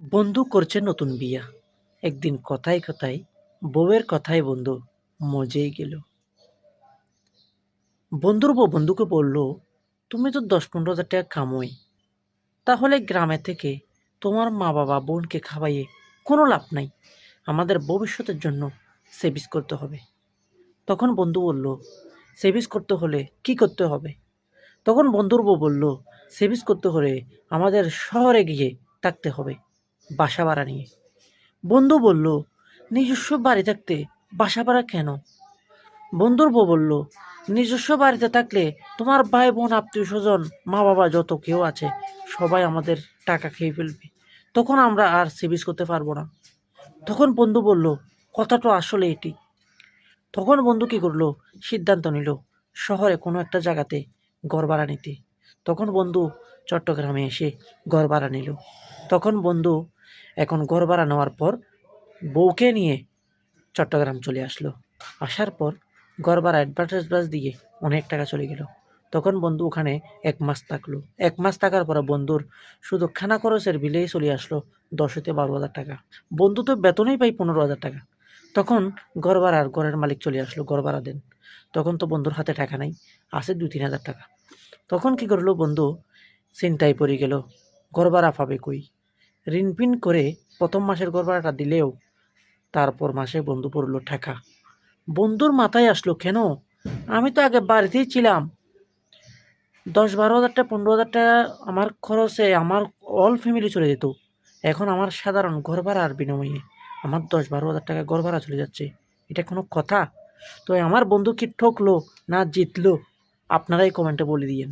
বন্ধু করছে নতুন বিয়া। একদিন কথায় কথায় বউয়ের কথায় বন্ধু মজেই গেল। বন্ধুর বউ বন্ধুকে বলল, তুমি তো 10-15 হাজার টাকা কামোই, তাহলে গ্রামে থেকে তোমার মা বাবা বোনকে খাওয়াইয়ে কোনো লাভ নাই। আমাদের ভবিষ্যতের জন্য সেভিংস করতে হবে। তখন বন্ধু বলল, সেভিংস করতে হলে কি করতে হবে? তখন বন্ধুর বউ বলল, সেভিংস করতে হলে আমাদের শহরে গিয়ে থাকতে হবে, বাসা ভাড়া নিয়ে। বন্ধু বলল, নিজস্ব বাড়ি থাকতে বাসা ভাড়া কেন? বন্ধুর বউ বলল, নিজস্ব বাড়িতে থাকলে তোমার ভাই বোন আত্মীয় স্বজন মা বাবা যত কেউ আছে সবাই আমাদের টাকা খেয়ে ফেলবে, তখন আমরা আর সেভিংস করতে পারবো না। তখন বন্ধু বলল, কথাটা আসলে এটি। তখন বন্ধু কি করলো, সিদ্ধান্ত নিল শহরে কোনো একটা জায়গাতে ঘর ভাড়া নিতে। তখন বন্ধু চট্টগ্রামে এসে ঘর ভাড়া নিল। তখন বন্ধু এখন ঘর ভাড়া নেওয়ার পর বউকে নিয়ে চট্টগ্রাম চলে আসলো। আসার পর ঘর ভাড়া অ্যাডভান্স দিয়ে অনেক টাকা চলে গেল। তখন বন্ধু ওখানে 1 মাস থাকলো। 1 মাস থাকার পরে বন্ধুর শুধু খানা খরচের বিলেই চলে আসলো 10 থেকে 12 হাজার টাকা। বন্ধু তো বেতনেই পাই 15 হাজার টাকা। তখন ঘর ভাড়ার ঘরের মালিক চলে আসলো, ঘর ভাড়া দেন। তখন তো বন্ধুর হাতে টাকা নাই, আছে 2-3 হাজার টাকা। তখন কি করলো বন্ধু, চিন্তায় পড়ে গেল, ঘর ভাড়া পাবে কই। ঋণ পিন করে প্রথম মাসের ঘর ভাড়াটা দিলেও তারপর মাসে বন্ধু পড়লো টাকা। বন্ধুর মাথায় আসলো, কেন, আমি তো আগে বাড়িতেই ছিলাম, 10-12 হাজার টাকা 15 হাজার টাকা আমার খরচে আমার অল ফ্যামিলি চলে যেত। এখন আমার সাধারণ ঘর ভাড়ার বিনিময়ে আমার 10-12 হাজার টাকা ঘর ভাড়া চলে যাচ্ছে। এটা কোনো কথা? তো আমার বন্ধু কি ঠকলো না জিতলো? আপনারাই কমেন্টে বলে দিয়েন।